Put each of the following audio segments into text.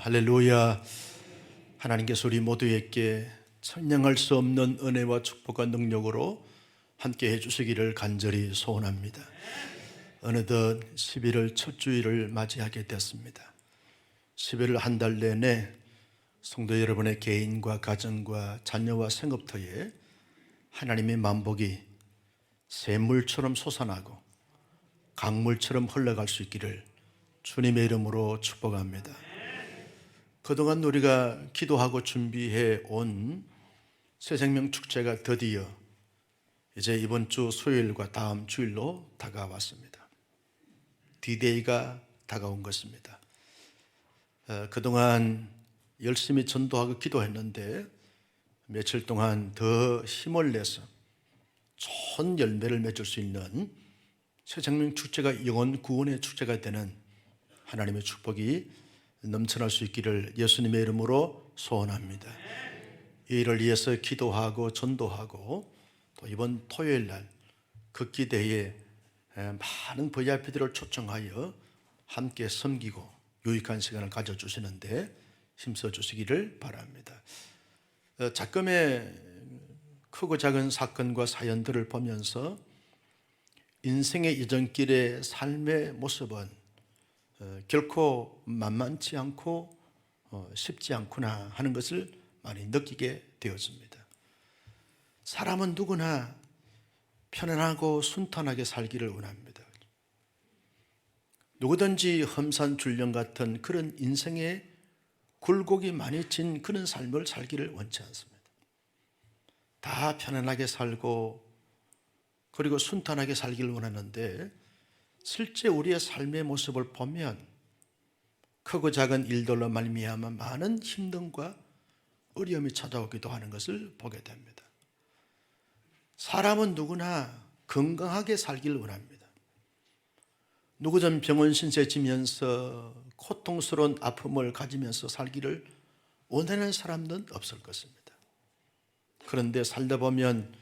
할렐루야. 하나님께서 우리 모두에게 청량할 수 없는 은혜와 축복과 능력으로 함께 해주시기를 간절히 소원합니다. 어느덧 11월 첫 주일을 맞이하게 됐습니다. 11월 한 달 내내 성도 여러분의 개인과 가정과 자녀와 생업터에 하나님의 만복이 샘물처럼 솟아나고 강물처럼 흘러갈 수 있기를 주님의 이름으로 축복합니다. 그동안 우리가 기도하고 준비해 온 새생명 축제가 드디어 이제 이번 주 수요일과 다음 주일로 다가왔습니다. D-Day가 다가온 것입니다. 그동안 열심히 전도하고 기도했는데 며칠 동안 더 힘을 내서 좋은 열매를 맺을 수 있는 새생명 축제가 영혼 구원의 축제가 되는 하나님의 축복이 넘쳐날 수 있기를 예수님의 이름으로 소원합니다. 이 일을 위해서 기도하고 전도하고 또 이번 토요일 날 극기대회에 많은 VIP들을 초청하여 함께 섬기고 유익한 시간을 가져주시는데 힘써 주시기를 바랍니다. 작금의 크고 작은 사건과 사연들을 보면서 인생의 이전길의 삶의 모습은 결코 만만치 않고 쉽지 않구나 하는 것을 많이 느끼게 되었습니다. 사람은 누구나 편안하고 순탄하게 살기를 원합니다. 누구든지 험산줄령 같은 그런 인생의 굴곡이 많이 진 그런 삶을 살기를 원치 않습니다. 다 편안하게 살고 그리고 순탄하게 살기를 원하는데 실제 우리의 삶의 모습을 보면 크고 작은 일들로 말미암아 많은 힘듦과 어려움이 찾아오기도 하는 것을 보게 됩니다. 사람은 누구나 건강하게 살기를 원합니다. 누구든 병원 신세 지면서 고통스러운 아픔을 가지면서 살기를 원하는 사람은 없을 것입니다. 그런데 살다 보면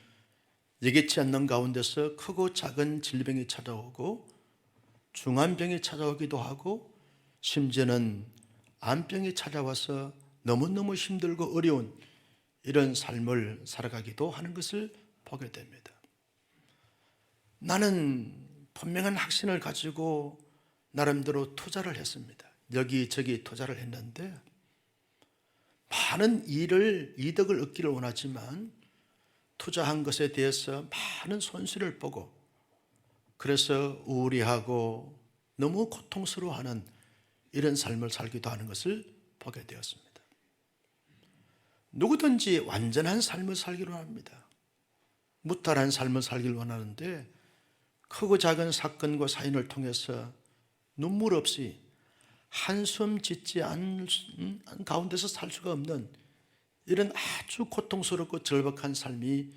예기치 않는 가운데서 크고 작은 질병이 찾아오고 중환병이 찾아오기도 하고 심지어는 암병이 찾아와서 너무너무 힘들고 어려운 이런 삶을 살아가기도 하는 것을 보게 됩니다. 나는 분명한 확신을 가지고 나름대로 투자를 했습니다. 여기저기 투자를 했는데 많은 이득을 얻기를 원하지만 투자한 것에 대해서 많은 손실을 보고 그래서 우울해하고 너무 고통스러워하는 이런 삶을 살기도 하는 것을 보게 되었습니다. 누구든지 완전한 삶을 살기를 원합니다. 무탈한 삶을 살기를 원하는데 크고 작은 사건과 사연을 통해서 눈물 없이 한숨 짓지 않은 가운데서 살 수가 없는 이런 아주 고통스럽고 절박한 삶이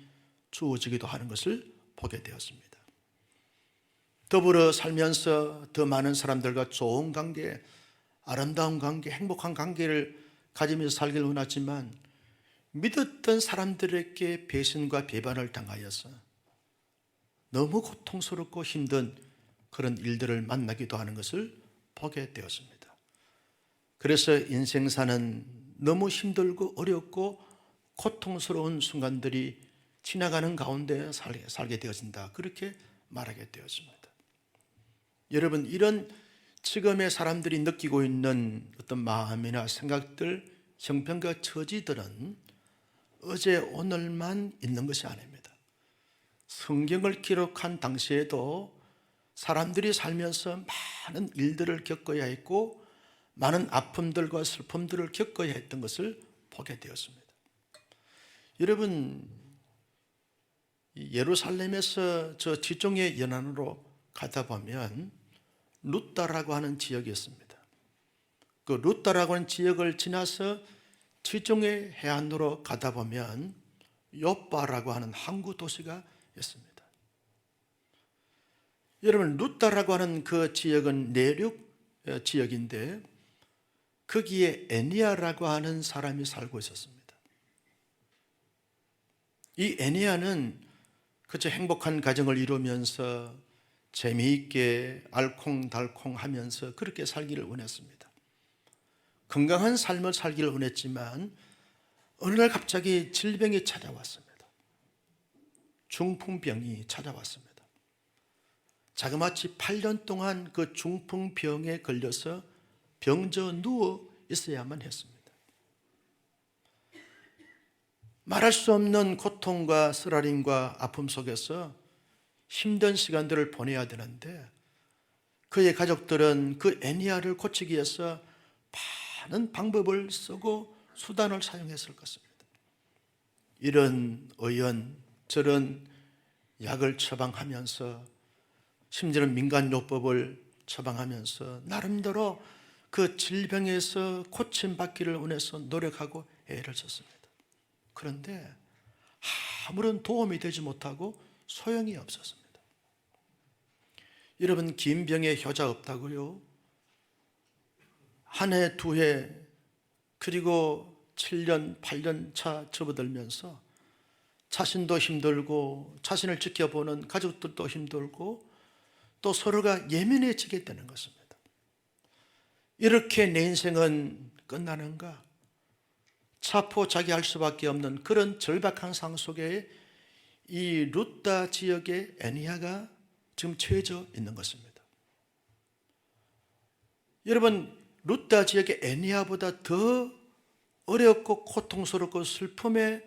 주어지기도 하는 것을 보게 되었습니다. 더불어 살면서 더 많은 사람들과 좋은 관계, 아름다운 관계, 행복한 관계를 가지면서 살기를 원하지만 믿었던 사람들에게 배신과 배반을 당하여서 너무 고통스럽고 힘든 그런 일들을 만나기도 하는 것을 보게 되었습니다. 그래서 인생사는 너무 힘들고 어렵고 고통스러운 순간들이 지나가는 가운데 살게 되어진다. 그렇게 말하게 되었습니다. 여러분, 이런 지금의 사람들이 느끼고 있는 어떤 마음이나 생각들, 형편과 처지들은 어제 오늘만 있는 것이 아닙니다. 성경을 기록한 당시에도 사람들이 살면서 많은 일들을 겪어야 했고 많은 아픔들과 슬픔들을 겪어야 했던 것을 보게 되었습니다. 여러분, 예루살렘에서 저 지중해 연안으로 가다 보면 루다라고 하는 지역이 있습니다. 그 루다라고 하는 지역을 지나서 지중해 해안으로 가다 보면 요빠라고 하는 항구 도시가 있습니다. 여러분, 루다라고 하는 그 지역은 내륙 지역인데 거기에 에니아라고 하는 사람이 살고 있었습니다. 이 에니아는 그저 행복한 가정을 이루면서 재미있게 알콩달콩 하면서 그렇게 살기를 원했습니다. 건강한 삶을 살기를 원했지만 어느 날 갑자기 질병이 찾아왔습니다. 중풍병이 찾아왔습니다. 자그마치 8년 동안 그 중풍병에 걸려서 병져 누워 있어야만 했습니다. 말할 수 없는 고통과 쓰라림과 아픔 속에서 힘든 시간들을 보내야 되는데 그의 가족들은 그 애니아를 고치기 위해서 많은 방법을 쓰고 수단을 사용했을 것입니다. 이런 의원 저런 약을 처방하면서 심지어는 민간요법을 처방하면서 나름대로 그 질병에서 고침받기를 원해서 노력하고 애를 썼습니다. 그런데 아무런 도움이 되지 못하고 소용이 없었습니다. 여러분, 긴 병에 효자 없다고요? 한 해, 두 해, 그리고 7년, 8년 차 접어들면서 자신도 힘들고 자신을 지켜보는 가족들도 힘들고 또 서로가 예민해지게 되는 것입니다. 이렇게 내 인생은 끝나는가? 자포자기할 수밖에 없는 그런 절박한 상황 속에 이 루다 지역의 애니아가 지금 처해져 있는 것입니다. 여러분, 루다 지역의 애니아보다 더 어렵고 고통스럽고 슬픔의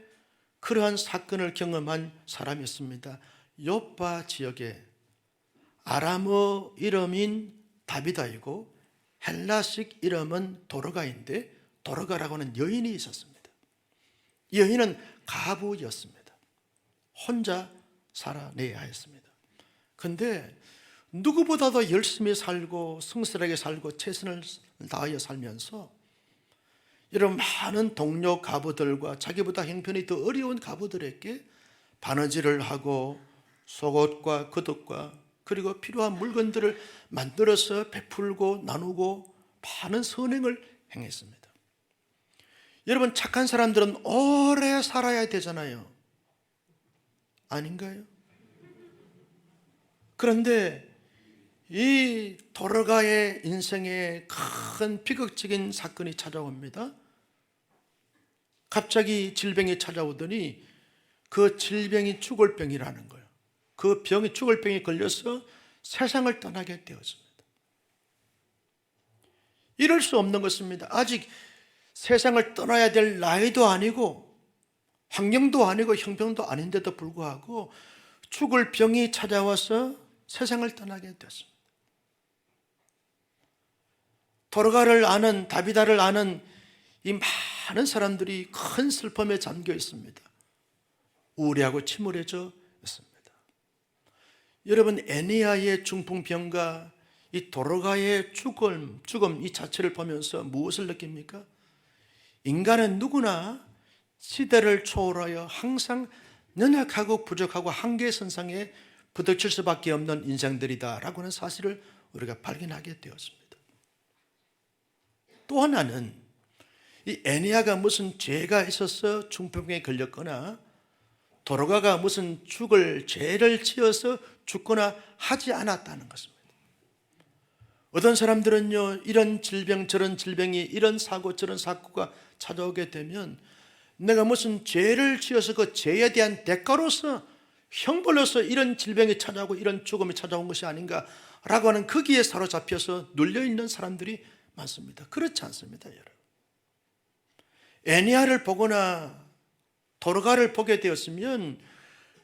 그러한 사건을 경험한 사람이 있습니다. 요파 지역에 아람어 이름인 다비다이고 헬라식 이름은 도르가인데 도르가라고 하는 여인이 있었습니다. 이 여인은 가부였습니다. 혼자 살아내야 했습니다. 그런데 누구보다도 열심히 살고 성실하게 살고 최선을 다하여 살면서 이런 많은 동료 가부들과 자기보다 형편이 더 어려운 가부들에게 바느질을 하고 속옷과 겉옷과 그리고 필요한 물건들을 만들어서 베풀고 나누고 많은 선행을 행했습니다. 여러분, 착한 사람들은 오래 살아야 되잖아요. 아닌가요? 그런데 이 도르가의 인생에 큰 비극적인 사건이 찾아옵니다. 갑자기 질병이 찾아오더니 그 질병이 죽을 병이라는 거예요. 그 병이 죽을 병이 걸려서 세상을 떠나게 되었습니다. 이럴 수 없는 것입니다. 아직 세상을 떠나야 될 나이도 아니고 환경도 아니고 형편도 아닌데도 불구하고 죽을 병이 찾아와서 세상을 떠나게 됐습니다. 도르가를 아는, 다비다를 아는 이 많은 사람들이 큰 슬픔에 잠겨 있습니다. 우울해하고 침울해져 있습니다. 여러분, 애니아의 중풍병과 이 도르가의 죽음 이 자체를 보면서 무엇을 느낍니까? 인간은 누구나 시대를 초월하여 항상 연약하고 부족하고 한계 선상에 부딪힐 수밖에 없는 인생들이다라고 하는 사실을 우리가 발견하게 되었습니다. 또 하나는 이 애니아가 무슨 죄가 있어서 중풍병에 걸렸거나 도르가가 무슨 죽을 죄를 지어서 죽거나 하지 않았다는 것입니다. 어떤 사람들은요, 이런 질병 저런 질병이 이런 사고 저런 사고가 찾아오게 되면 내가 무슨 죄를 지어서 그 죄에 대한 대가로서 형벌로서 이런 질병이 찾아오고 이런 죽음이 찾아온 것이 아닌가라고 하는 거기에 사로잡혀서 눌려있는 사람들이 많습니다. 그렇지 않습니다, 여러분. 애니아를 보거나 도르가를 보게 되었으면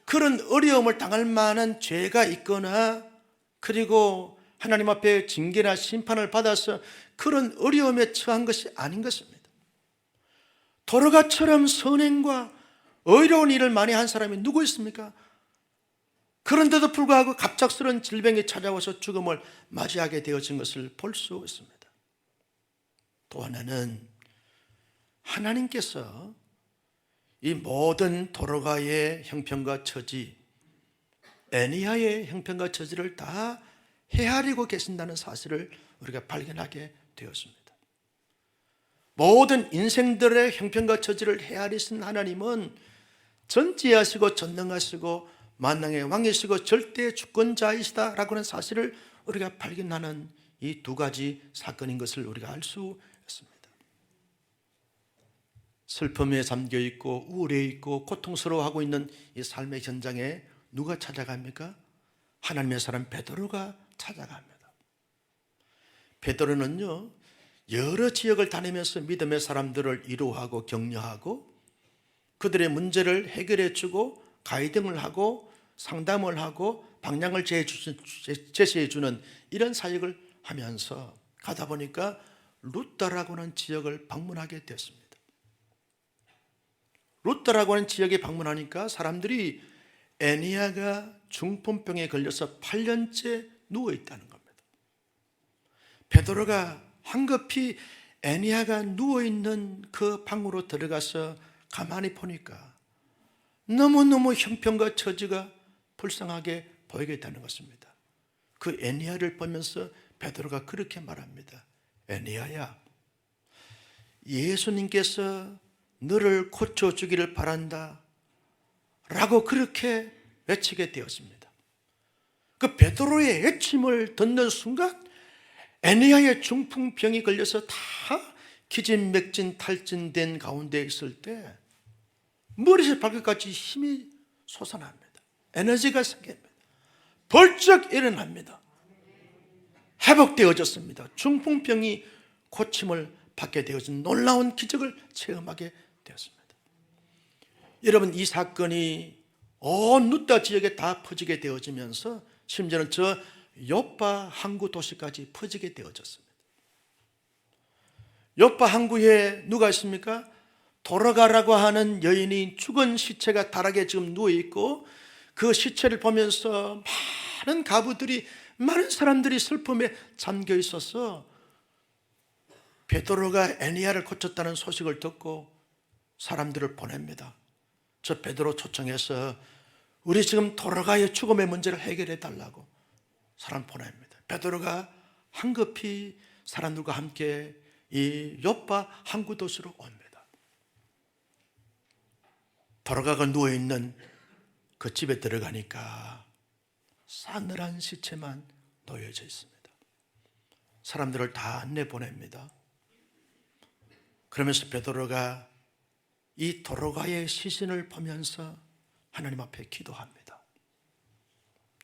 그런 어려움을 당할 만한 죄가 있거나 그리고 하나님 앞에 징계나 심판을 받아서 그런 어려움에 처한 것이 아닌 것입니다. 도르가처럼 선행과 의로운 일을 많이 한 사람이 누구 있습니까? 그런데도 불구하고 갑작스러운 질병이 찾아와서 죽음을 맞이하게 되어진 것을 볼 수 있습니다. 또 하나는 하나님께서 이 모든 도르가의 형편과 처지, 애니아의 형편과 처지를 다 헤아리고 계신다는 사실을 우리가 발견하게 되었습니다. 모든 인생들의 형편과 처지를 헤아리신 하나님은 전지하시고 전능하시고 만왕의 왕이시고 절대 주권자이시다라고 하는 사실을 우리가 발견하는 이 두 가지 사건인 것을 우리가 알 수 있습니다. 슬픔에 잠겨 있고 우울해 있고 고통스러워하고 있는 이 삶의 현장에 누가 찾아갑니까? 하나님의 사람 베드로가 찾아갑니다. 베드로는요, 여러 지역을 다니면서 믿음의 사람들을 위로하고 격려하고 그들의 문제를 해결해 주고 가이딩을 하고 상담을 하고 방향을 제시해 주는 이런 사역을 하면서 가다 보니까 루다라고 하는 지역을 방문하게 됐습니다. 루다라고 하는 지역에 방문하니까 사람들이 애니야가 중풍병에 걸려서 8년째 누워 있다는 겁니다. 베드로가 황급히 애니야가 누워 있는 그 방으로 들어가서 가만히 보니까 너무너무 형편과 처지가 불쌍하게 보이겠다는 것입니다. 그 애니야를 보면서 베드로가 그렇게 말합니다. 애니야야, 예수님께서 너를 고쳐주기를 바란다 라고 그렇게 외치게 되었습니다. 그 베드로의 외침을 듣는 순간 애니야의 중풍병이 걸려서 다 기진맥진 탈진된 가운데 있을 때 머리에서 발끝까지 힘이 솟아납니다. 에너지가 생깁니다. 벌쩍 일어납니다. 회복되어졌습니다. 중풍병이 고침을 받게 되어진 놀라운 기적을 체험하게 되었습니다. 여러분, 이 사건이 온 루다 지역에 다 퍼지게 되어지면서 심지어는 저 요파 항구 도시까지 퍼지게 되어졌습니다. 요파 항구에 누가 있습니까? 도로가라고 하는 여인이 죽은 시체가 다락에 지금 누워있고 그 시체를 보면서 많은 가부들이, 많은 사람들이 슬픔에 잠겨 있어서 베드로가 애니야를 고쳤다는 소식을 듣고 사람들을 보냅니다. 저 베드로 초청해서 우리 지금 도로가의 죽음의 문제를 해결해 달라고 사람 보냅니다. 베드로가 황급히 사람들과 함께 이 요파 항구 도시로 옵니다. 도로가가 누워있는 그 집에 들어가니까 싸늘한 시체만 놓여져 있습니다. 사람들을 다 내보냅니다. 그러면서 베드로가 이 도로가의 시신을 보면서 하나님 앞에 기도합니다.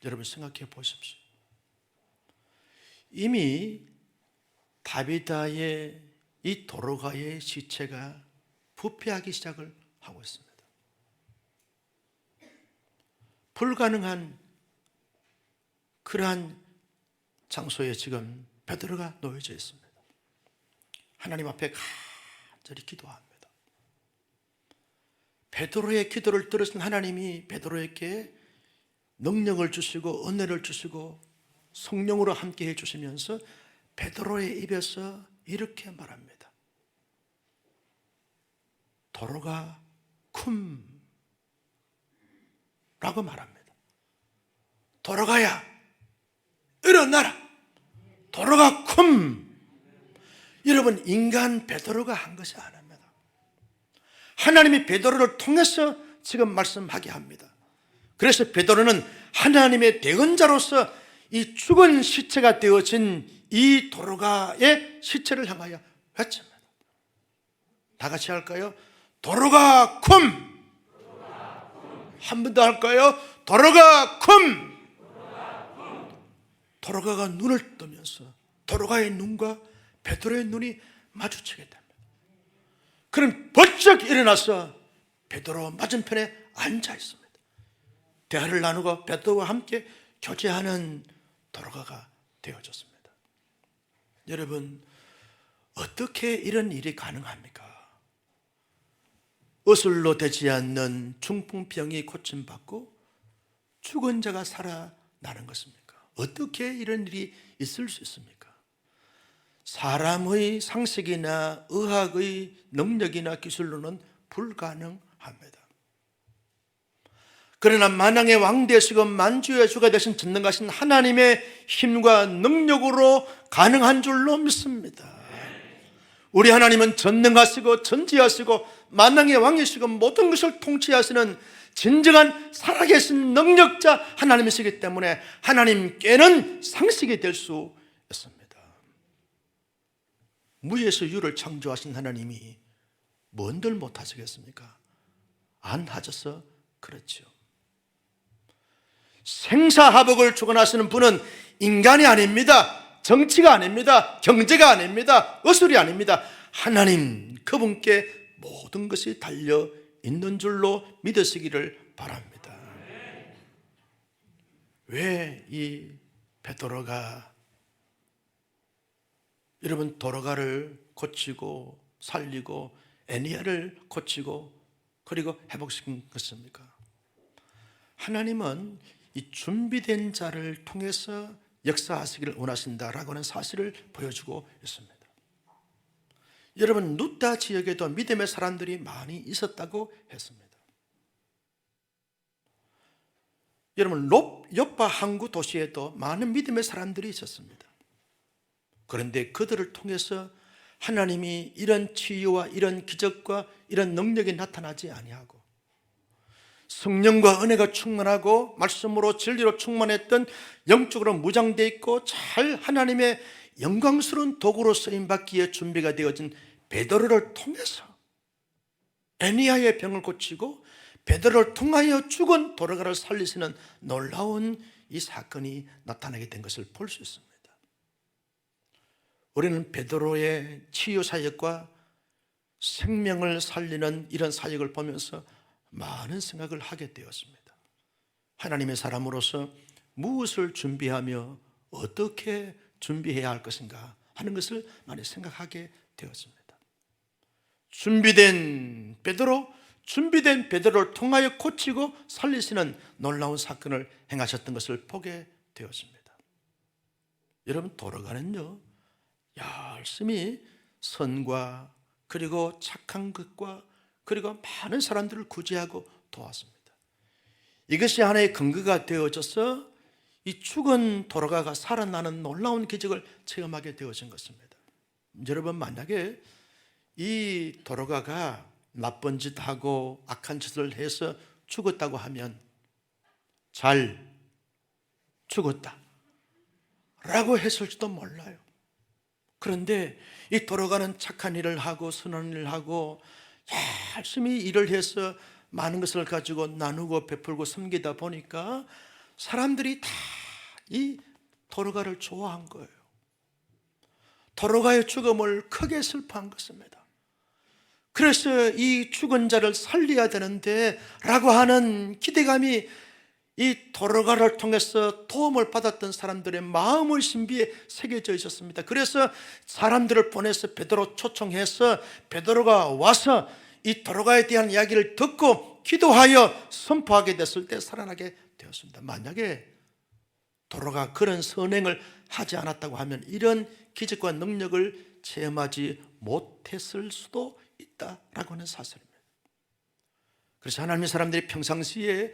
여러분 생각해 보십시오. 이미 다비다의 이 도로가의 시체가 부패하기 시작을 하고 있습니다. 불가능한 그러한 장소에 지금 베드로가 놓여져 있습니다. 하나님 앞에 간절히 기도합니다. 베드로의 기도를 들으신 하나님이 베드로에게 능력을 주시고 은혜를 주시고 성령으로 함께 해주시면서 베드로의 입에서 이렇게 말합니다. 도로가 쿰 라고 말합니다. 도로가야 일어나라. 도로가 쿰. 여러분, 인간 베드로가 한 것이 아닙니다. 하나님이 베드로를 통해서 지금 말씀하게 합니다. 그래서 베드로는 하나님의 대언자로서 이 죽은 시체가 되어진 이 도로가의 시체를 향하여 외칩니다. 다 같이 할까요? 도로가 쿰. 한 번 더 할까요? 도로가 쿰. 도로가가 눈을 뜨면서 도로가의 눈과 베드로의 눈이 마주치게 됩니다. 그럼 벌쩍 일어나서 베드로 맞은편에 앉아 있습니다. 대화를 나누고 베드로와 함께 교제하는 도로가가 되어졌습니다. 여러분, 어떻게 이런 일이 가능합니까? 어슬로 되지 않는 중풍병이 고침받고 죽은 자가 살아나는 것입니까? 어떻게 이런 일이 있을 수 있습니까? 사람의 상식이나 의학의 능력이나 기술로는 불가능합니다. 그러나 만왕의 왕 되시고 만주의 주가 되신 전능하신 하나님의 힘과 능력으로 가능한 줄로 믿습니다. 우리 하나님은 전능하시고 전지하시고 만왕의 왕이시고 모든 것을 통치하시는 진정한 살아계신 능력자 하나님이시기 때문에 하나님께는 상식이 될 수 있습니다. 무에서 유를 창조하신 하나님이 뭔들 못하시겠습니까? 안 하셔서 그렇죠. 생사화복을 주관하시는 분은 인간이 아닙니다. 정치가 아닙니다. 경제가 아닙니다. 의술이 아닙니다. 하나님 그분께 모든 것이 달려 있는 줄로 믿으시기를 바랍니다. 왜 이 베드로가 여러분 도로가를 고치고 살리고 에니야를 고치고 그리고 회복시킨 것입니까? 하나님은 이 준비된 자를 통해서 역사하시기를 원하신다라고 하는 사실을 보여주고 있습니다. 여러분 루다 지역에도 믿음의 사람들이 많이 있었다고 했습니다. 여러분 요파 항구 도시에도 많은 믿음의 사람들이 있었습니다. 그런데 그들을 통해서 하나님이 이런 치유와 이런 기적과 이런 능력이 나타나지 아니하고 성령과 은혜가 충만하고 말씀으로 진리로 충만했던 영적으로 무장되어 있고 잘 하나님의 영광스러운 도구로 쓰임받기에 준비가 되어진 베드로를 통해서 에니야의 병을 고치고 베드로를 통하여 죽은 도로가를 살리시는 놀라운 이 사건이 나타나게 된 것을 볼 수 있습니다. 우리는 베드로의 치유 사역과 생명을 살리는 이런 사역을 보면서 많은 생각을 하게 되었습니다. 하나님의 사람으로서 무엇을 준비하며 어떻게 준비해야 할 것인가 하는 것을 많이 생각하게 되었습니다. 준비된 베드로를 통하여 고치고 살리시는 놀라운 사건을 행하셨던 것을 보게 되었습니다. 여러분 도로가는요 열심히 선과 그리고 착한 것과 그리고 많은 사람들을 구제하고 도왔습니다. 이것이 하나의 근거가 되어져서 이 죽은 도로가가 살아나는 놀라운 기적을 체험하게 되어진 것입니다. 여러분 만약에 이 도로가가 나쁜 짓하고 악한 짓을 해서 죽었다고 하면 잘 죽었다 라고 했을지도 몰라요. 그런데 이 도로가는 착한 일을 하고 선한 일을 하고 열심히 일을 해서 많은 것을 가지고 나누고 베풀고 섬기다 보니까 사람들이 다 이 도로가를 좋아한 거예요. 도로가의 죽음을 크게 슬퍼한 것입니다. 그래서 이 죽은 자를 살려야 되는데 라고 하는 기대감이 이 도로가를 통해서 도움을 받았던 사람들의 마음의 신비에 새겨져 있었습니다. 그래서 사람들을 보내서 베드로 초청해서 베드로가 와서 이 도로가에 대한 이야기를 듣고 기도하여 선포하게 됐을 때 살아나게 되었습니다. 만약에 도로가 그런 선행을 하지 않았다고 하면 이런 기적과 능력을 체험하지 못했을 수도 있다라고 하는 사실입니다. 그래서 하나님의 사람들이 평상시에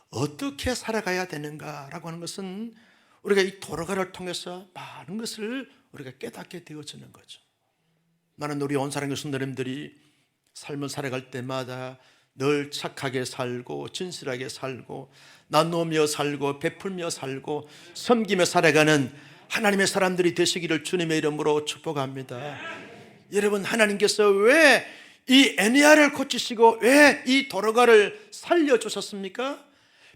어떻게 살아가야 되는가라고 하는 것은 우리가 이 도로가를 통해서 많은 것을 우리가 깨닫게 되어지는 거죠. 나는 우리 온 사랑의 성도님들이 삶을 살아갈 때마다 늘 착하게 살고 진실하게 살고 나누며 살고 베풀며 살고 섬기며 살아가는 하나님의 사람들이 되시기를 주님의 이름으로 축복합니다. 여러분 하나님께서 왜 이 에니야를 고치시고 왜 이 도로가를 살려주셨습니까?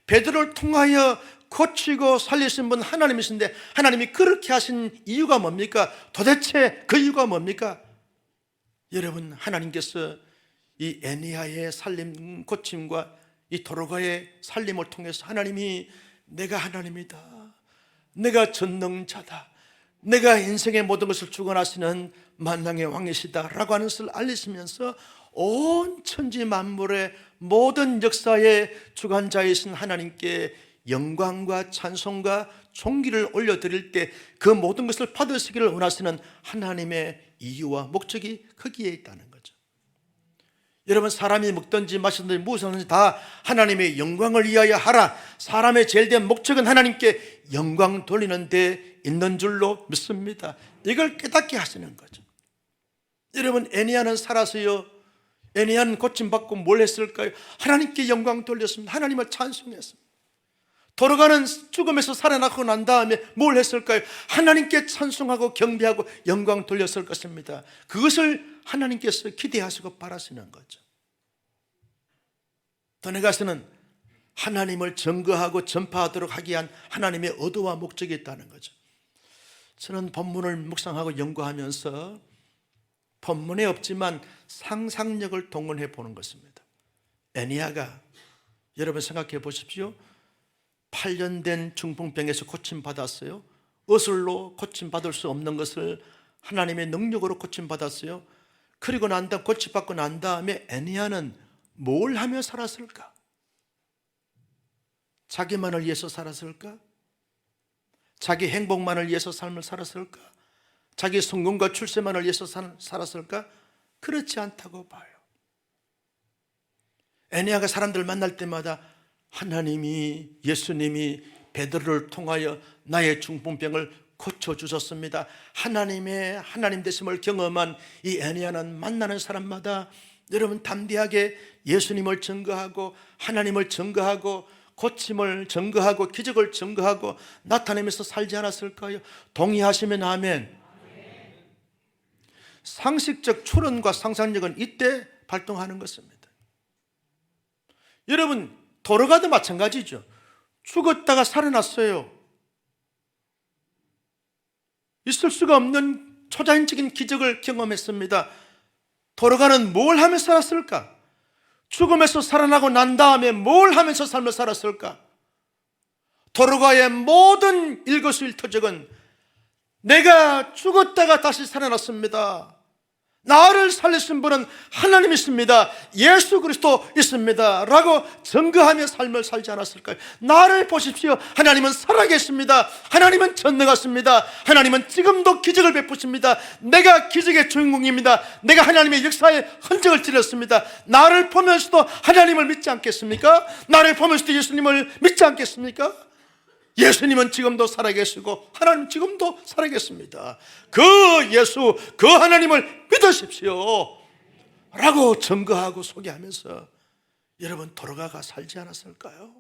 베드로를 통하여 고치고 살리신 분 하나님이신데 하나님이 그렇게 하신 이유가 뭡니까? 도대체 그 이유가 뭡니까? 여러분 하나님께서 이 에니야의 살림 고침과 이 도로가의 살림을 통해서 하나님이 내가 하나님이다, 내가 전능자다, 내가 인생의 모든 것을 주관하시는 만왕의 왕이시다 라고 하는 것을 알리시면서 온 천지 만물의 모든 역사의 주관자이신 하나님께 영광과 찬송과 존귀를 올려드릴 때 그 모든 것을 받으시기를 원하시는 하나님의 이유와 목적이 거기에 있다는 거죠. 여러분 사람이 먹든지 마시든지 무엇을 하든지 다 하나님의 영광을 위하여 하라. 사람의 제일 된 목적은 하나님께 영광 돌리는 데 있는 줄로 믿습니다. 이걸 깨닫게 하시는 거죠. 여러분 에니야는 살아서요, 에니야는 고침받고 뭘 했을까요? 하나님께 영광 돌렸습니다. 하나님을 찬송했습니다. 도로가는 죽음에서 살아나고 난 다음에 뭘 했을까요? 하나님께 찬송하고 경배하고 영광 돌렸을 것입니다. 그것을 하나님께서 기대하시고 바라시는 거죠. 더 나아가서는 하나님을 증거하고 전파하도록 하기 위한 하나님의 의도와 목적이 있다는 거죠. 저는 본문을 묵상하고 연구하면서 본문에 없지만 상상력을 동원해 보는 것입니다. 애니야가, 여러분 생각해 보십시오. 8년 된 중풍병에서 고침받았어요. 의술로 고침받을 수 없는 것을 하나님의 능력으로 고침받았어요. 그리고 고침받고 난 다음에 애니야는 뭘 하며 살았을까? 자기만을 위해서 살았을까? 자기 행복만을 위해서 삶을 살았을까? 자기 성공과 출세만을 위해서 살았을까? 그렇지 않다고 봐요. 애니야가 사람들 만날 때마다 하나님이, 예수님이 베드로를 통하여 나의 중풍병을 고쳐주셨습니다. 하나님의 하나님 되심을 경험한 이 애니야는 만나는 사람마다 여러분 담대하게 예수님을 증거하고 하나님을 증거하고 고침을 증거하고 기적을 증거하고 나타내면서 살지 않았을까요? 동의하시면 아멘. 상식적 추론과 상상력은 이때 발동하는 것입니다. 여러분, 도로가도 마찬가지죠. 죽었다가 살아났어요. 있을 수가 없는 초자연적인 기적을 경험했습니다. 도로가는 뭘 하며 살았을까? 죽음에서 살아나고 난 다음에 뭘 하면서 삶을 살았을까? 도로가의 모든 일거수일투족은 내가 죽었다가 다시 살아났습니다. 나를 살리신 분은 하나님이십니다. 예수 그리스도 있습니다. 라고 증거하며 삶을 살지 않았을까요? 나를 보십시오. 하나님은 살아계십니다. 하나님은 전능하십니다. 하나님은 지금도 기적을 베푸십니다. 내가 기적의 주인공입니다. 내가 하나님의 역사에 흔적을 드렸습니다. 나를 보면서도 하나님을 믿지 않겠습니까? 나를 보면서도 예수님을 믿지 않겠습니까? 예수님은 지금도 살아계시고 하나님 지금도 살아계십니다. 그 예수, 그 하나님을 믿으십시오 라고 증거하고 소개하면서 여러분 도로가가 살지 않았을까요?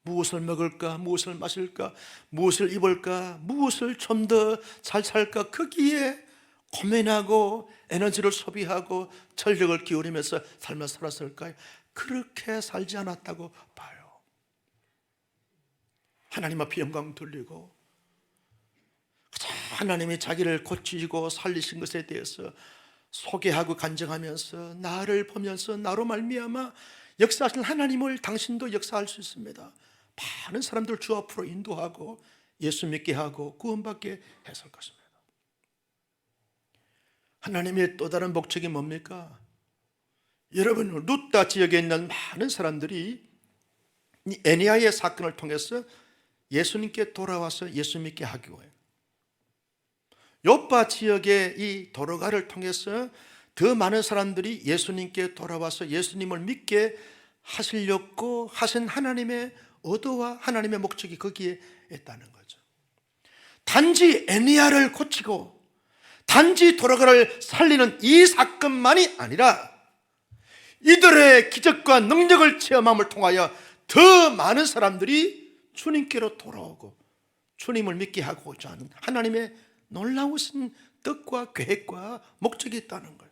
무엇을 먹을까? 무엇을 마실까? 무엇을 입을까? 무엇을 좀 더 잘 살까? 거기에 고민하고 에너지를 소비하고 전력을 기울이면서 삶을 살았을까요? 그렇게 살지 않았다고 봐요. 하나님 앞에 영광 돌리고 하나님이 자기를 고치시고 살리신 것에 대해서 소개하고 간증하면서 나를 보면서 나로 말미암아 역사하신 하나님을 당신도 역사할 수 있습니다. 많은 사람들 주 앞으로 인도하고 예수 믿게 하고 구원받게 했을 것입니다. 하나님의 또 다른 목적이 뭡니까? 여러분, 루다 지역에 있는 많은 사람들이 이 애니야의 사건을 통해서 예수님께 돌아와서 예수 믿게 하기 위해 요파 지역의 이 도로가를 통해서 더 많은 사람들이 예수님께 돌아와서 예수님을 믿게 하시려고 하신 하나님의 의도와 하나님의 목적이 거기에 있다는 거죠. 단지 애니야를 고치고 단지 도로가를 살리는 이 사건만이 아니라 이들의 기적과 능력을 체험함을 통하여 더 많은 사람들이 주님께로 돌아오고 주님을 믿게 하고자 하는 하나님의 놀라우신 뜻과 계획과 목적이 있다는 거예요.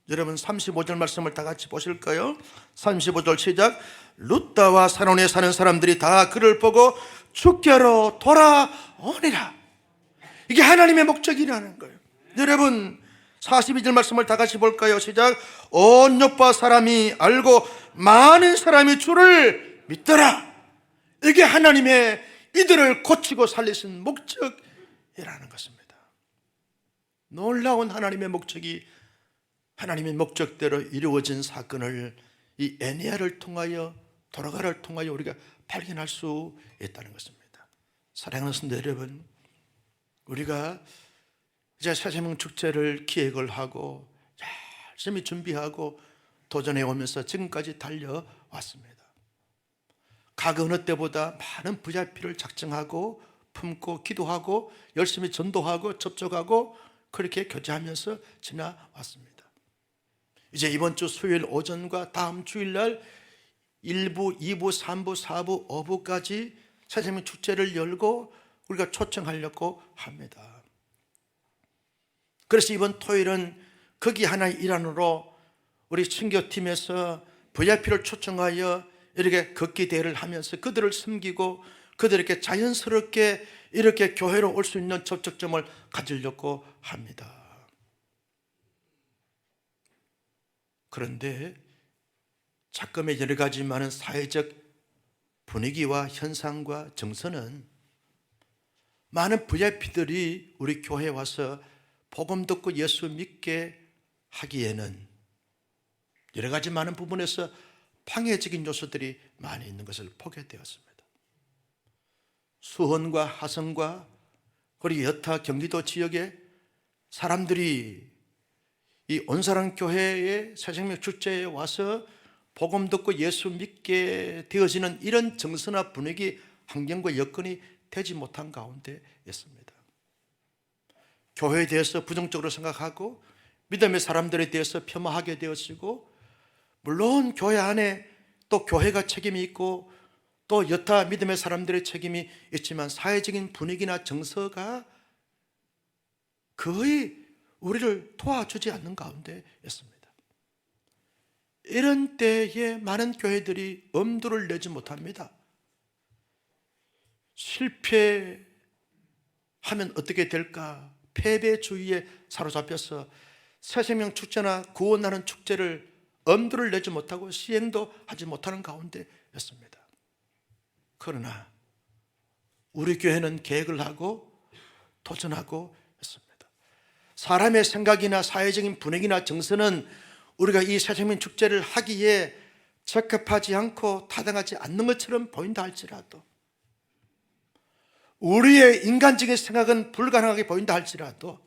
여러분 35절 말씀을 다 같이 보실까요? 35절 시작. 루다와 사논에 사는 사람들이 다 그를 보고 주께로 돌아오니라. 이게 하나님의 목적이라는 거예요. 여러분 42절 말씀을 다 같이 볼까요? 시작. 온 요파 사람이 알고 많은 사람이 주를 믿더라. 이게 하나님의 이들을 고치고 살리신 목적이라는 것입니다. 놀라운 하나님의 목적이 하나님의 목적대로 이루어진 사건을 이 애니야를 통하여 도로가를 통하여 우리가 발견할 수 있다는 것입니다. 사랑하는 성도 여러분, 우리가 이제 새생명 축제를 기획을 하고 열심히 준비하고 도전해 오면서 지금까지 달려왔습니다. 각 어느 때보다 많은 VIP를 작정하고 품고 기도하고 열심히 전도하고 접촉하고 그렇게 교제하면서 지나왔습니다. 이제 이번 주 수요일 오전과 다음 주일날 1부, 2부, 3부, 4부, 5부까지 새생명 축제를 열고 우리가 초청하려고 합니다. 그래서 이번 토요일은 거기 하나의 일환으로 우리 선교팀에서 VIP를 초청하여 이렇게 걷기 대회를 하면서 그들을 섬기고 그들에게 자연스럽게 이렇게 교회로 올 수 있는 접촉점을 가지려고 합니다. 그런데 작금의 여러 가지 많은 사회적 분위기와 현상과 정서는 많은 VIP들이 우리 교회에 와서 복음 듣고 예수 믿게 하기에는 여러 가지 많은 부분에서 방해적인 요소들이 많이 있는 것을 보게 되었습니다. 수원과 하성과 그리고 여타 경기도 지역의 사람들이 이 온사랑 교회의 새생명 축제에 와서 복음 듣고 예수 믿게 되어지는 이런 정서나 분위기, 환경과 여건이 되지 못한 가운데였습니다. 교회에 대해서 부정적으로 생각하고 믿음의 사람들에 대해서 폄하하게 되어지고, 물론 교회 안에 또 교회가 책임이 있고 또 여타 믿음의 사람들의 책임이 있지만 사회적인 분위기나 정서가 거의 우리를 도와주지 않는 가운데였습니다. 이런 때에 많은 교회들이 엄두를 내지 못합니다. 실패하면 어떻게 될까? 패배주의에 사로잡혀서 새생명 축제나 구원하는 축제를 엄두를 내지 못하고 시행도 하지 못하는 가운데였습니다. 그러나 우리 교회는 계획을 하고 도전하고 했습니다. 사람의 생각이나 사회적인 분위기나 정서는 우리가 이 새생명 축제를 하기에 적합하지 않고 타당하지 않는 것처럼 보인다 할지라도, 우리의 인간적인 생각은 불가능하게 보인다 할지라도,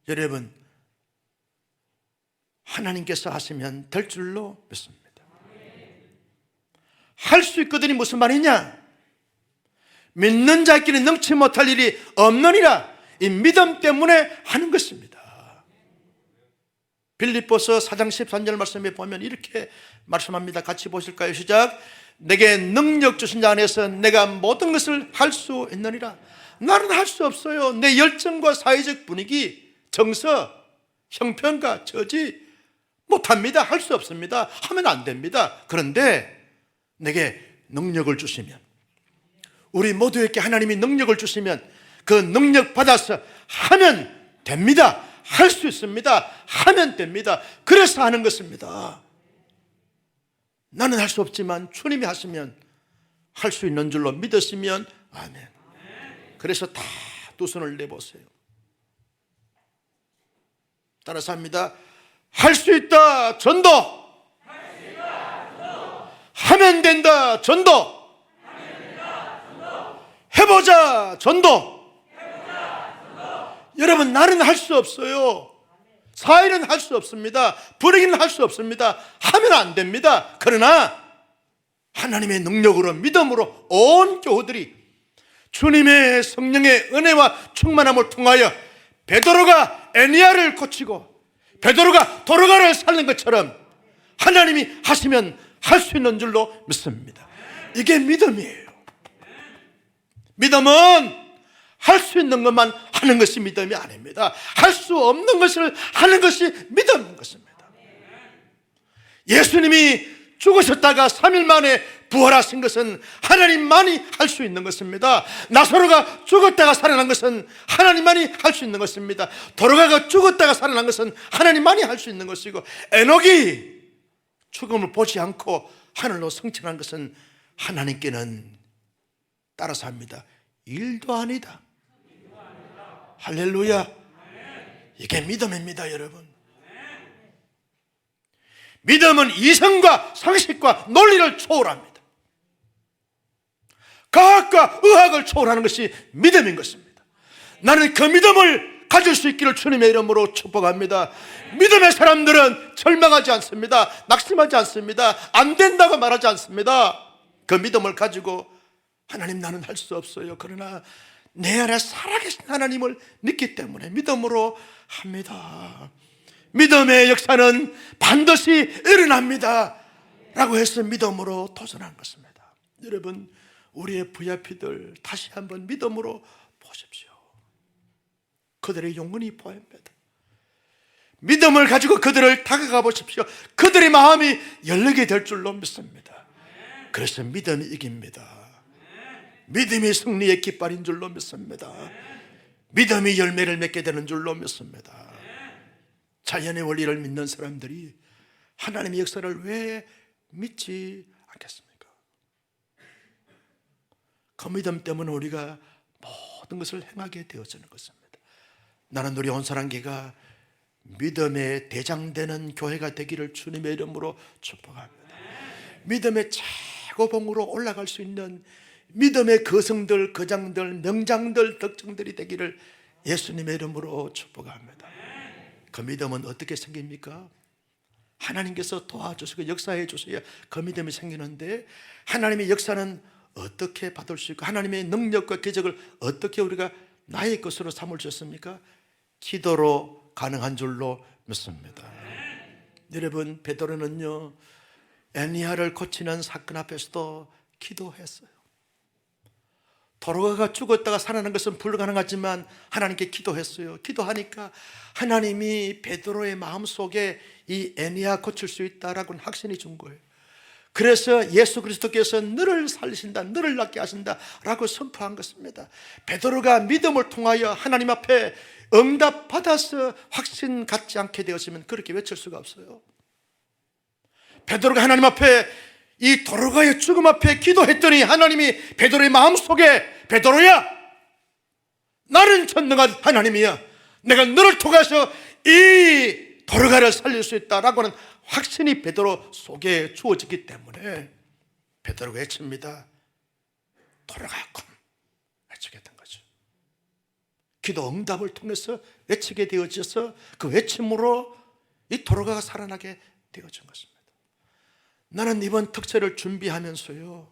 여러분, 하나님께서 하시면 될 줄로 믿습니다. 할 수 있거든이 무슨 말이냐? 믿는 자끼리 능치 못할 일이 없느니라. 이 믿음 때문에 하는 것입니다. 빌립보서 4장 13절 말씀에 보면 이렇게 말씀합니다. 같이 보실까요? 시작. 내게 능력 주신 자 안에서 내가 모든 것을 할 수 있느니라. 나는 할 수 없어요. 내 열정과 사회적 분위기, 정서, 형편과 처지 못합니다. 할 수 없습니다. 하면 안 됩니다. 그런데 내게 능력을 주시면, 우리 모두에게 하나님이 능력을 주시면 그 능력 받아서 하면 됩니다. 할 수 있습니다. 하면 됩니다. 그래서 하는 것입니다. 나는 할 수 없지만 주님이 하시면 할 수 있는 줄로 믿으시면 아멘. 그래서 다 두 손을 내보세요. 따라서 합니다. 할 수 있다 전도, 하면 된다 전도, 해보자 전도. 여러분, 나는 할 수 없어요. 사회는 할 수 없습니다. 분위기는 할 수 없습니다. 하면 안 됩니다. 그러나 하나님의 능력으로, 믿음으로 온 교우들이 주님의 성령의 은혜와 충만함을 통하여 베드로가 에니야를 고치고 베드로가 도르가를 살린 것처럼 하나님이 하시면 할 수 있는 줄로 믿습니다. 이게 믿음이에요. 믿음은 할 수 있는 것만 하는 것이 믿음이 아닙니다. 할 수 없는 것을 하는 것이 믿음인 것입니다. 예수님이 죽으셨다가 3일 만에 부활하신 것은 하나님만이 할 수 있는 것입니다. 나사로가 죽었다가 살아난 것은 하나님만이 할 수 있는 것입니다. 도르가가 죽었다가 살아난 것은 하나님만이 할 수 있는 것이고, 에녹이 죽음을 보지 않고 하늘로 승천한 것은 하나님께는, 따라서 합니다, 일도 아니다. 할렐루야. 이게 믿음입니다, 여러분. 믿음은 이성과 상식과 논리를 초월합니다. 과학과 의학을 초월하는 것이 믿음인 것입니다. 나는 그 믿음을 가질 수 있기를 주님의 이름으로 축복합니다. 믿음의 사람들은 절망하지 않습니다. 낙심하지 않습니다. 안 된다고 말하지 않습니다. 그 믿음을 가지고, 하나님, 나는 할 수 없어요. 그러나 내 안에 살아계신 하나님을 믿기 때문에 믿음으로 합니다. 믿음의 역사는 반드시 일어납니다. 라고 해서 믿음으로 도전한 것입니다. 여러분, 우리의 VIP들 다시 한번 믿음으로 보십시오. 그들의 영혼이 보입니다. 믿음을 가지고 그들을 다가가 보십시오. 그들의 마음이 열리게 될 줄로 믿습니다. 그래서 믿음이 이깁니다. 믿음이 승리의 깃발인 줄로 믿습니다. 믿음이 열매를 맺게 되는 줄로 믿습니다. 자연의 원리를 믿는 사람들이 하나님의 역사를 왜 믿지 않겠습니까? 그 믿음 때문에 우리가 모든 것을 행하게 되어지는 것입니다. 나는 우리 온사랑교회가 믿음의 대장되는 교회가 되기를 주님의 이름으로 축복합니다. 믿음의 최고봉으로 올라갈 수 있는 믿음의 거성들, 거장들, 명장들, 덕정들이 되기를 예수님의 이름으로 축복합니다. 그 믿음은 어떻게 생깁니까? 하나님께서 도와주시고 역사해 주셔야 그 믿음이 생기는데, 하나님의 역사는 어떻게 받을 수 있고 하나님의 능력과 기적을 어떻게 우리가 나의 것으로 삼을 수 있습니까? 기도로 가능한 줄로 믿습니다. 여러분, 베드로는요, 애니야를 고치는 사건 앞에서도 기도했어요. 도로가가 죽었다가 살아난 것은 불가능하지만 하나님께 기도했어요. 기도하니까 하나님이 베드로의 마음속에 이 애니야 고칠 수 있다라고는 확신이 준 거예요. 그래서 예수 그리스도께서 너를 살리신다, 너를 낫게 하신다 라고 선포한 것입니다. 베드로가 믿음을 통하여 하나님 앞에 응답받아서 확신 갖지 않게 되었으면 그렇게 외칠 수가 없어요. 베드로가 하나님 앞에 이 도로가의 죽음 앞에 기도했더니 하나님이 베드로의 마음속에, 베드로야, 나는 전능한 하나님이야, 내가 너를 통해서 이 도로가를 살릴 수 있다라고 하는 확신이 베드로 속에 주어지기 때문에 베드로가 외칩니다. 도로가cum 외치게 된 거죠. 기도 응답을 통해서 외치게 되어져서 그 외침으로 이 도로가가 살아나게 되어진 것입니다. 나는 이번 특세를 준비하면서요,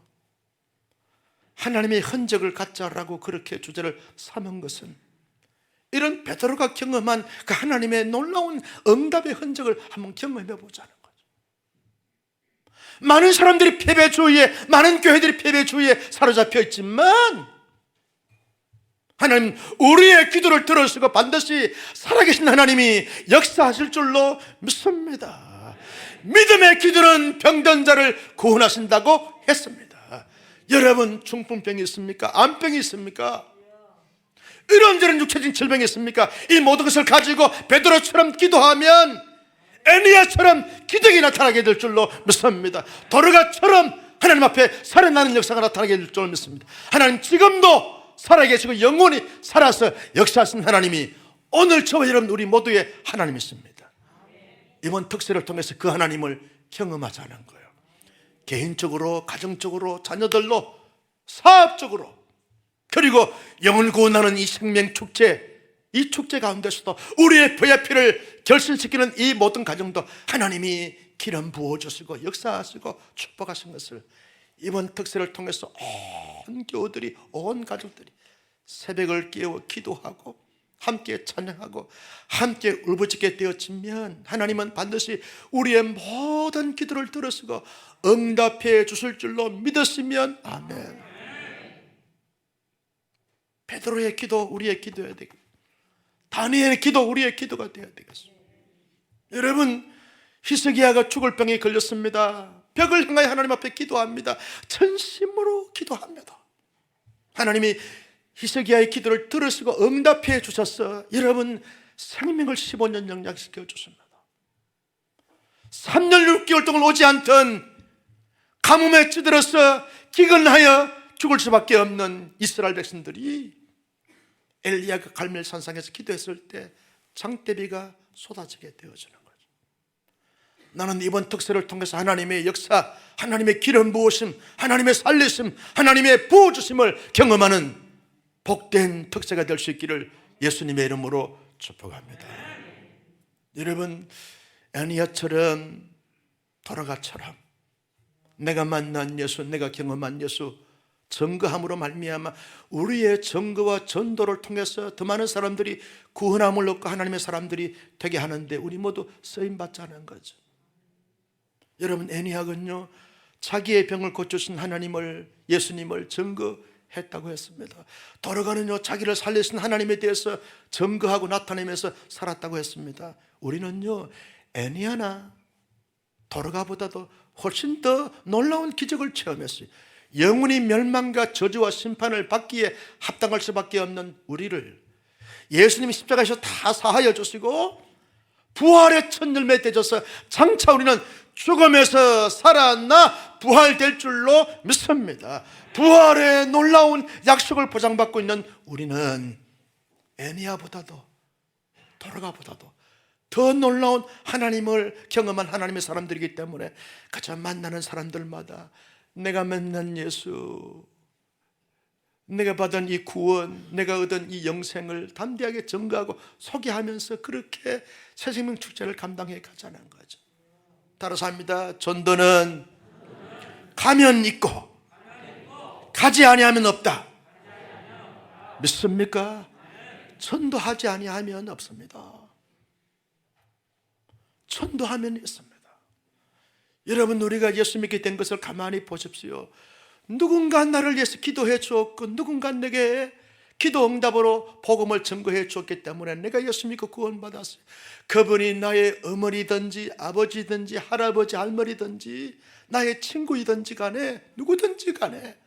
하나님의 흔적을 갖자라고 그렇게 주제를 삼은 것은 이런 베드로가 경험한 그 하나님의 놀라운 응답의 흔적을 한번 경험해 보자는 거죠. 많은 사람들이 패배주의에, 많은 교회들이 패배주의에 사로잡혀 있지만 하나님, 우리의 기도를 들으시고 반드시 살아계신 하나님이 역사하실 줄로 믿습니다. 믿음의 기도는 병든 자를 구원하신다고 했습니다. 여러분, 중풍병이 있습니까? 암병이 있습니까? 이런저런 육체적인 질병이 있습니까? 이 모든 것을 가지고 베드로처럼 기도하면 애니야처럼 기적이 나타나게 될 줄로 믿습니다. 도로가처럼 하나님 앞에 살아나는 역사가 나타나게 될 줄로 믿습니다. 하나님 지금도 살아계시고 영원히 살아서 역사하신 하나님이 오늘 저와 여러분 우리 모두의 하나님이십니다. 이번 특세를 통해서 그 하나님을 경험하자는 거예요. 개인적으로, 가정적으로, 자녀들로, 사업적으로, 그리고 영을 구원하는 이 생명축제, 이 축제 가운데서도 우리의 VIP를 결신시키는 이 모든 가정도 하나님이 기름 부어주시고 역사하시고 축복하신 것을 이번 특세를 통해서 온 교우들이, 온 가족들이 새벽을 깨워 기도하고 함께 찬양하고 함께 울부짖게 되어지면 하나님은 반드시 우리의 모든 기도를 들으시고 응답해 주실 줄로 믿으시면 아멘. 베드로의 기도 우리의 기도여야 되겠습니다. 다니엘의 기도 우리의 기도가 되어야 되겠습니다. 여러분, 히스기야가 죽을 병에 걸렸습니다. 벽을 향하여 하나님 앞에 기도합니다. 전심으로 기도합니다. 하나님이 히스기야의 기도를 들으시고 응답해 주셔서 여러분 생명을 15년 영약시켜 주십니다. 3년 6개월 동안 오지 않던 가뭄에 찌들어서 기근하여 죽을 수밖에 없는 이스라엘 백성들이 엘리야가 갈멜 산상에서 기도했을 때 장대비가 쏟아지게 되어지는 거죠. 나는 이번 특세를 통해서 하나님의 역사, 하나님의 기름 부으심, 하나님의 살리심, 하나님의 부어주심을 경험하는 복된 특세가 될 수 있기를 예수님의 이름으로 축복합니다. 여러분, 애니야처럼 도로가처럼 내가 만난 예수, 내가 경험한 예수 증거함으로 말미암아 우리의 증거와 전도를 통해서 더 많은 사람들이 구원함을 얻고 하나님의 사람들이 되게 하는데 우리 모두 쓰임받자는 거죠. 여러분, 애니악은요 자기의 병을 고치신 하나님을, 예수님을 증거했다고 했습니다. 도로가는요 자기를 살리신 하나님에 대해서 증거하고 나타내면서 살았다고 했습니다. 우리는요 애니아나 도로가보다도 훨씬 더 놀라운 기적을 체험했어요. 영원히 멸망과 저주와 심판을 받기에 합당할 수밖에 없는 우리를 예수님이 십자가에서 다 사하여 주시고 부활의 첫 열매 되셔서 장차 우리는 죽음에서 살아나 부활될 줄로 믿습니다. 부활의 놀라운 약속을 보장받고 있는 우리는 애니아보다도 도로가보다도 더 놀라운 하나님을 경험한 하나님의 사람들이기 때문에 그저 만나는 사람들마다 내가 만난 예수, 내가 받은 이 구원, 내가 얻은 이 영생을 담대하게 증거하고 소개하면서 그렇게 새생명 축제를 감당해 가자는 거죠. 따라서 합니다. 전도는 가면 있고 가지 아니하면 없다. 믿습니까? 전도하지 아니하면 없습니다. 전도하면 있습니다. 여러분, 우리가 예수 믿게 된 것을 가만히 보십시오. 누군가 나를 위해서 기도해 주었고 누군가 내게 기도 응답으로 복음을 증거해 주었기 때문에 내가 예수 믿고 구원받았어요. 그분이 나의 어머니든지 아버지든지 할아버지 할머니든지 나의 친구이든지 간에 누구든지 간에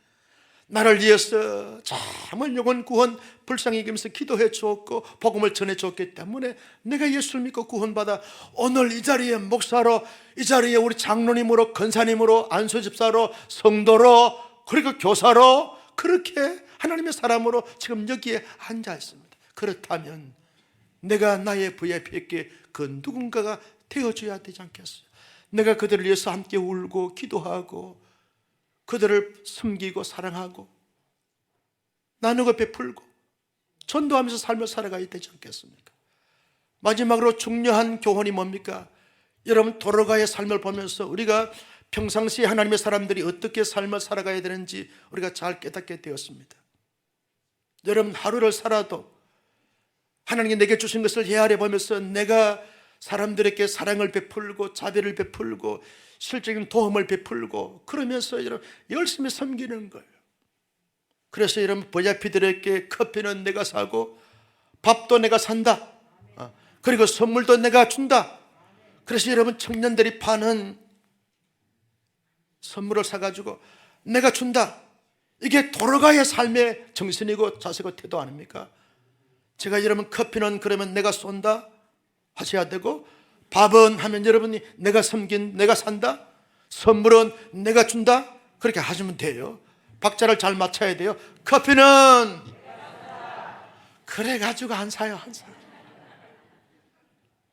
나를 위해서 정말 영혼 구원 불쌍히 여기면서 기도해 주었고 복음을 전해 주었기 때문에 내가 예수를 믿고 구원받아 오늘 이 자리에 목사로, 이 자리에 우리 장로님으로, 권사님으로, 안수집사로, 성도로, 그리고 교사로, 그렇게 하나님의 사람으로 지금 여기에 앉아 있습니다. 그렇다면 내가 나의 VIP에게 그 누군가가 되어줘야 되지 않겠어요? 내가 그들을 위해서 함께 울고 기도하고 그들을 섬기고 사랑하고 나누고 베풀고 전도하면서 삶을 살아가야 되지 않겠습니까? 마지막으로 중요한 교훈이 뭡니까? 여러분, 도로가의 삶을 보면서 우리가 평상시에 하나님의 사람들이 어떻게 삶을 살아가야 되는지 우리가 잘 깨닫게 되었습니다. 여러분, 하루를 살아도 하나님이 내게 주신 것을 헤아려 보면서 내가 사람들에게 사랑을 베풀고 자비를 베풀고 실질적인 도움을 베풀고 그러면서 여러분 열심히 섬기는 거예요. 그래서 여러분, VIP들에게 커피는 내가 사고 밥도 내가 산다, 그리고 선물도 내가 준다. 그래서 여러분, 청년들이 파는 선물을 사가지고 내가 준다. 이게 도로가의 삶의 정신이고 자세고 태도 아닙니까? 제가 여러분, 커피는 그러면 내가 쏜다 하셔야 되고, 밥은 하면 여러분이 내가 섬긴, 내가 산다, 선물은 내가 준다, 그렇게 하시면 돼요. 박자를 잘 맞춰야 돼요. 커피는 그래가지고 안 사요, 안 사요.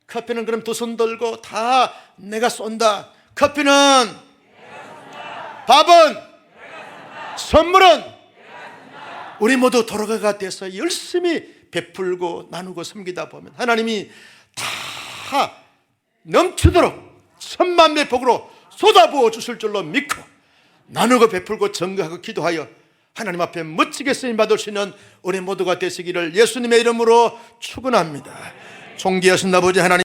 커피는 그럼 두 손 들고 다 내가 쏜다. 커피는, 밥은, 선물은 우리 모두 도로가가 돼서 열심히 베풀고 나누고 섬기다 보면 하나님이 다 넘치도록 천만배 복으로 쏟아부어 주실 줄로 믿고 나누고 베풀고 증거하고 기도하여 하나님 앞에 멋지게 쓰임받을 수 있는 우리 모두가 되시기를 예수님의 이름으로 축원합니다. 존귀하신 아버지 하나님,